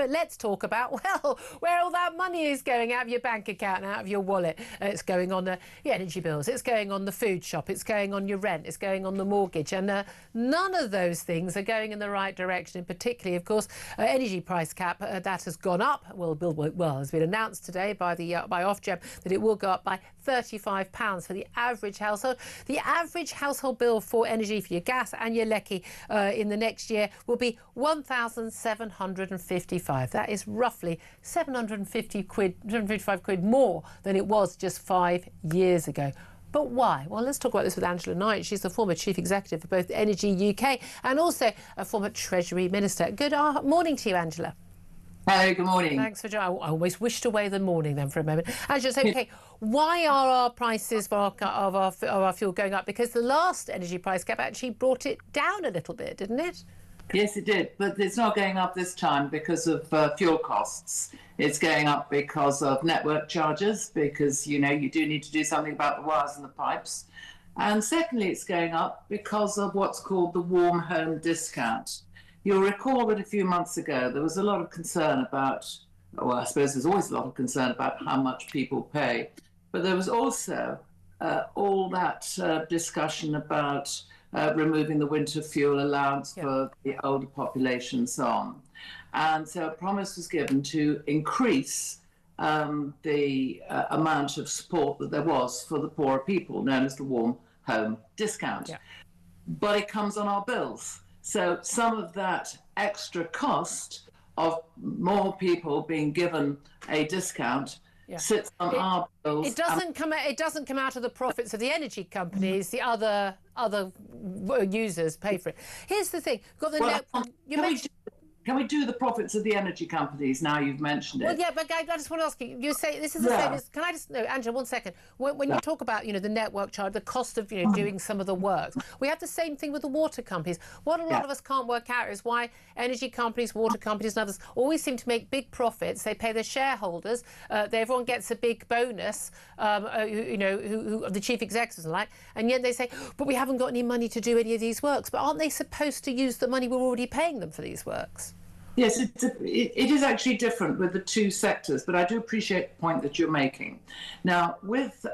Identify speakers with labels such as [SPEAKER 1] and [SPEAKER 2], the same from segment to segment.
[SPEAKER 1] Let's talk about, well, where all that money is going out of your bank account and out of your wallet. It's going on the energy bills, it's going on the food shop, it's going on your rent, it's going on the mortgage. And none of those things are going in the right direction. And particularly, of course, energy price cap, that has gone up. Well, has been announced today by Ofgem that it will go up by £35 for the average household. The average household bill for energy, for your gas and your lecky, in the next year will be £1,755. That is roughly 755 quid more than it was just 5 years ago. But why? Well, let's talk about this with Angela Knight. She's the former chief executive for both Energy UK and also a former Treasury Minister. Good morning to you, Angela.
[SPEAKER 2] Hello, good morning.
[SPEAKER 1] Thanks for joining. I almost wished away the morning then for a moment. Angela, so, okay, why are our prices for our fuel going up? Because the last energy price cap actually brought it down a little bit, didn't it?
[SPEAKER 2] Yes, it did, but it's not going up this time because of fuel costs. It's going up because of network charges, because, you know, you do need to do something about the wires and the pipes. And secondly, it's going up because of what's called the warm home discount. You'll recall that a few months ago, there was a lot of concern about, well, I suppose there's always a lot of concern about how much people pay. But there was also all that discussion about removing the winter fuel allowance for the older population and so on. And so a promise was given to increase the amount of support that there was for the poorer people, known as the warm home discount. Yeah. But it comes on our bills. So some of that extra cost of more people being given a discount sits on our bills.
[SPEAKER 1] It doesn't come out of the profits of the energy companies. The other users pay for it. Here's the thing. Got the
[SPEAKER 2] Can we do the profits of the energy companies now you've mentioned it?
[SPEAKER 1] Well, yeah, but I just want to ask you, you say this is the same as, can I just, no, Angela, 1 second. When you talk about, you know, the network charge, the cost of, you know, doing some of the work, we have the same thing with the water companies. What a lot of us can't work out is why energy companies, water companies and others always seem to make big profits. They pay their shareholders, everyone gets a big bonus, you know, who the chief executives and like, and yet they say, but we haven't got any money to do any of these works. But aren't they supposed to use the money we're already paying them for these works?
[SPEAKER 2] Yes, it is actually different with the two sectors, but I do appreciate the point that you're making. Now, with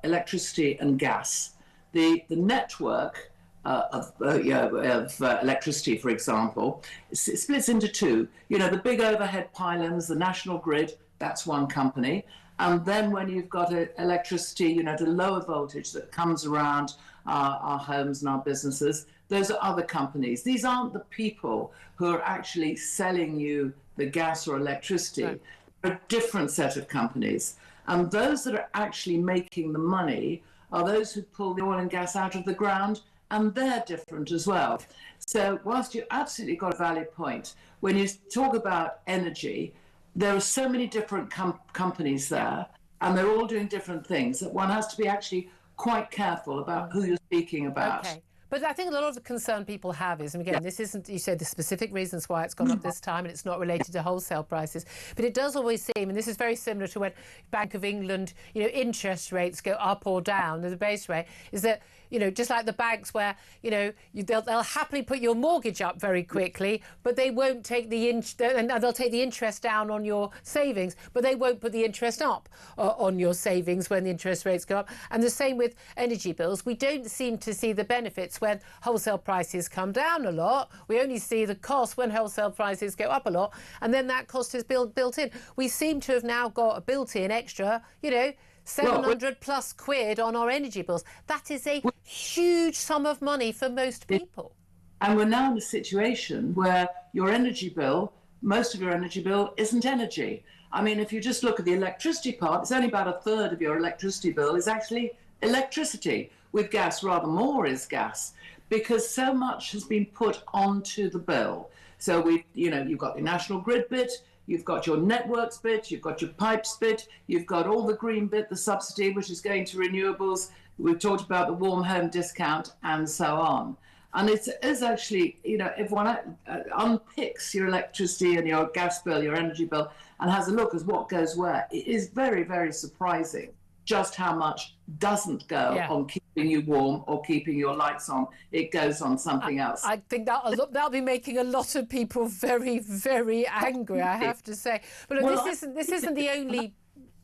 [SPEAKER 2] electricity and gas, the network of electricity, for example, splits into two. You know, the big overhead pylons, the national grid, that's one company. And then when you've got electricity, you know, the lower voltage that comes around our homes and our businesses, those are other companies. These aren't the people who are actually selling you the gas or electricity. Right. They're a different set of companies. And those that are actually making the money are those who pull the oil and gas out of the ground, and they're different as well. So whilst you absolutely got a valid point, when you talk about energy, there are so many different companies there, and they're all doing different things that one has to be actually quite careful about who you're speaking about.
[SPEAKER 1] Okay. But I think a lot of the concern people have is, and again, this isn't, you said the specific reasons why it's gone up this time, and it's not related to wholesale prices, but it does always seem, and this is very similar to when Bank of England, you know, interest rates go up or down, the base rate, is that, you know, just like the banks where, you know, they'll happily put your mortgage up very quickly, but they won't take and they'll take the interest down on your savings, but they won't put the interest up on your savings when the interest rates go up. And the same with energy bills. We don't seem to see the benefits when wholesale prices come down a lot. We only see the cost when wholesale prices go up a lot, and then that cost is built in. We seem to have now got a built-in extra, you know, 700 plus quid on our energy bills. That is a huge sum of money for most people.
[SPEAKER 2] And we're now in a situation where your energy bill, most of your energy bill isn't energy. I mean, if you just look at the electricity part, it's only about a third of your electricity bill is actually electricity. With gas, rather more is gas, because so much has been put onto the bill. So you've got the national grid bit, you've got your networks bit, you've got your pipes bit, you've got all the green bit, the subsidy, which is going to renewables. We've talked about the warm home discount and so on. And it is actually, you know, if one unpicks your electricity and your gas bill, your energy bill, and has a look at what goes where, it is very, very surprising just how much doesn't go on keeping you warm or keeping your lights on. It goes on something else.
[SPEAKER 1] I think that'll be making a lot of people very, very angry, I have to say. But look, this isn't the only...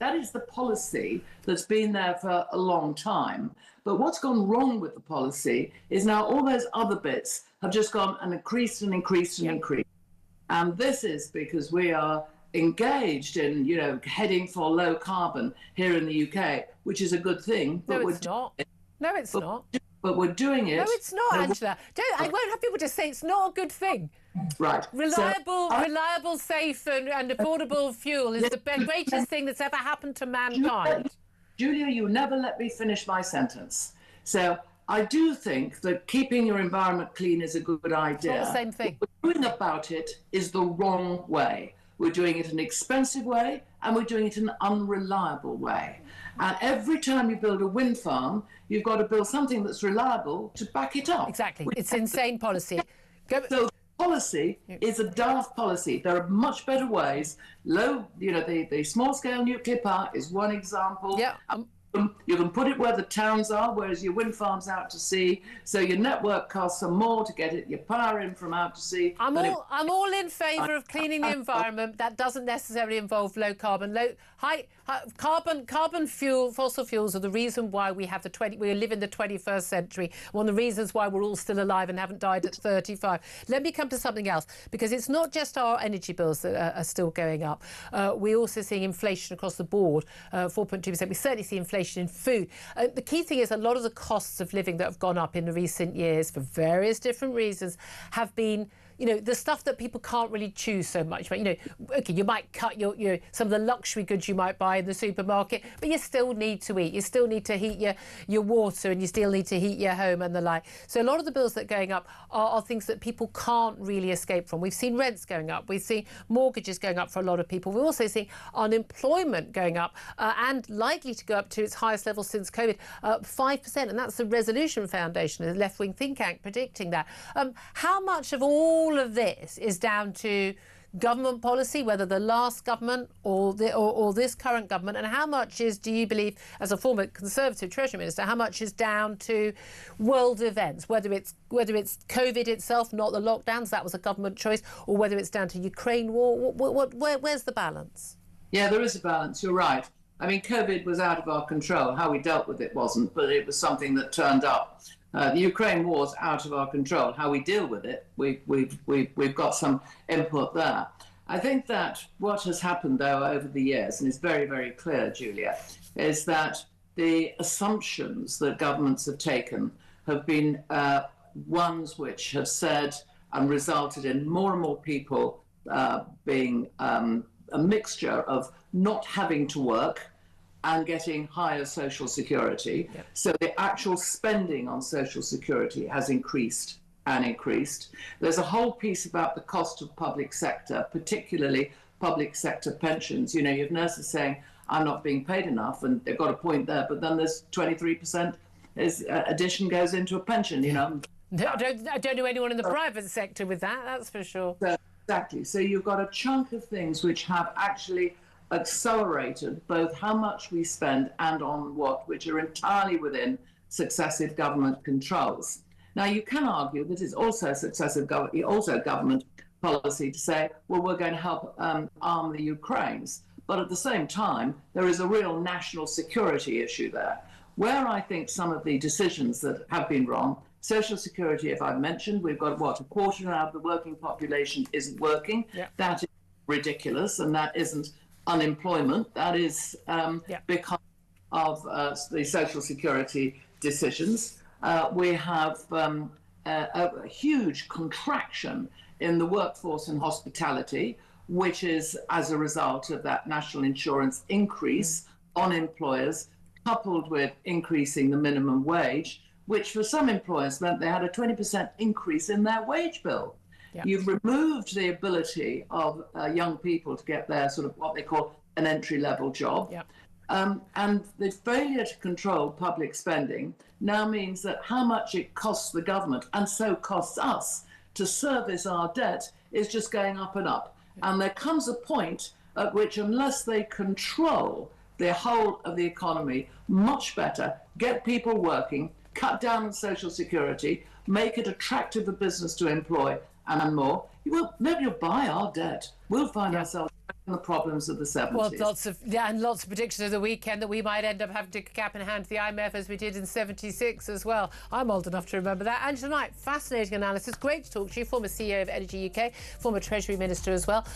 [SPEAKER 2] That is the policy that's been there for a long time. But what's gone wrong with the policy is now all those other bits have just gone and increased and increased and increased. And this is because we are engaged in, heading for low carbon here in the UK, which is a good thing.
[SPEAKER 1] But no, it's not. No, it's not.
[SPEAKER 2] But we're doing it.
[SPEAKER 1] No, it's not, Angela. I won't have people just say it's not a good thing.
[SPEAKER 2] Right.
[SPEAKER 1] Reliable, safe and affordable fuel is the greatest thing that's ever happened to mankind.
[SPEAKER 2] Julia, you never let me finish my sentence. So I do think that keeping your environment clean is a good idea.
[SPEAKER 1] It's not the same thing.
[SPEAKER 2] What we're doing about it is the wrong way. We're doing it in an expensive way, and we're doing it in an unreliable way. And every time you build a wind farm, you've got to build something that's reliable to back it up.
[SPEAKER 1] Exactly. It's insane policy.
[SPEAKER 2] So policy is a daft policy. There are much better ways. The small-scale nuclear power is one example.
[SPEAKER 1] Yeah.
[SPEAKER 2] You can put it where the towns are, whereas your wind farm's out to sea. So your network costs are more to get your power in from out to sea.
[SPEAKER 1] I'm all in favour of cleaning the environment. That doesn't necessarily involve low carbon. Carbon fuel, fossil fuels are the reason why we live in the 21st century. One of the reasons why we're all still alive and haven't died at 35. Let me come to something else, because it's not just our energy bills that are still going up. We're also seeing inflation across the board, 4.2%. We certainly see inflation in food. The key thing is a lot of the costs of living that have gone up in the recent years for various different reasons have been the stuff that people can't really choose so much. But, okay, you might cut some of the luxury goods you might buy in the supermarket, but you still need to eat. You still need to heat your water, and you still need to heat your home and the like. So a lot of the bills that are going up are things that people can't really escape from. We've seen rents going up. We've seen mortgages going up for a lot of people. We're also seeing unemployment going up and likely to go up to its highest level since COVID, 5%. And that's the Resolution Foundation, a left-wing think tank, predicting that. How much of all of this is down to government policy, whether the last government or this current government, and how much do you believe, as a former Conservative Treasury Minister, how much is down to world events, whether it's COVID itself, not the lockdowns, that was a government choice, or whether it's down to Ukraine war? Where's the balance?
[SPEAKER 2] Yeah, there is a balance. You're right. I mean, COVID was out of our control. How we dealt with it wasn't, but it was something that turned up. The Ukraine war's out of our control. How we deal with it, we've got some input there. I think that what has happened, though, over the years, and is very, very clear, Julia, is that the assumptions that governments have taken have been ones which have said and resulted in more and more people being a mixture of not having to work and getting higher social security. Yep. So the actual spending on social security has increased and increased. There's a whole piece about the cost of public sector, particularly public sector pensions. You have nurses saying, I'm not being paid enough, and they've got a point there, but then there's 23% addition goes into a pension,
[SPEAKER 1] I don't know anyone in the private sector with that, that's for sure.
[SPEAKER 2] So, exactly. So you've got a chunk of things which have actually accelerated both how much we spend and on what, which are entirely within successive government controls. Now, you can argue that it's also government policy to say, well, we're going to help arm the Ukrainians. But at the same time, there is a real national security issue there, where I think some of the decisions that have been wrong, social security, if I've mentioned, we've got, a quarter now of the working population isn't working. Yeah. That is ridiculous, and that isn't unemployment. That is because of the social security decisions. We have a huge contraction in the workforce and hospitality, which is as a result of that national insurance increase on employers, coupled with increasing the minimum wage, which for some employers meant they had a 20% increase in their wage bill. Yeah. You've removed the ability of young people to get their sort of what they call an entry-level job. Yeah. And the failure to control public spending now means that how much it costs the government, and so costs us, to service our debt is just going up and up. Yeah. And there comes a point at which, unless they control the whole of the economy much better, get people working, cut down on social security, make it attractive for business to employ, and more. Nobody will buy our debt. We'll find ourselves in the problems of the 70s.
[SPEAKER 1] Well, lots of predictions of the weekend that we might end up having to cap in hand to the IMF as we did in '76 as well. I'm old enough to remember that. Angela Knight, fascinating analysis. Great to talk to you. Former CEO of Energy UK, former Treasury Minister as well.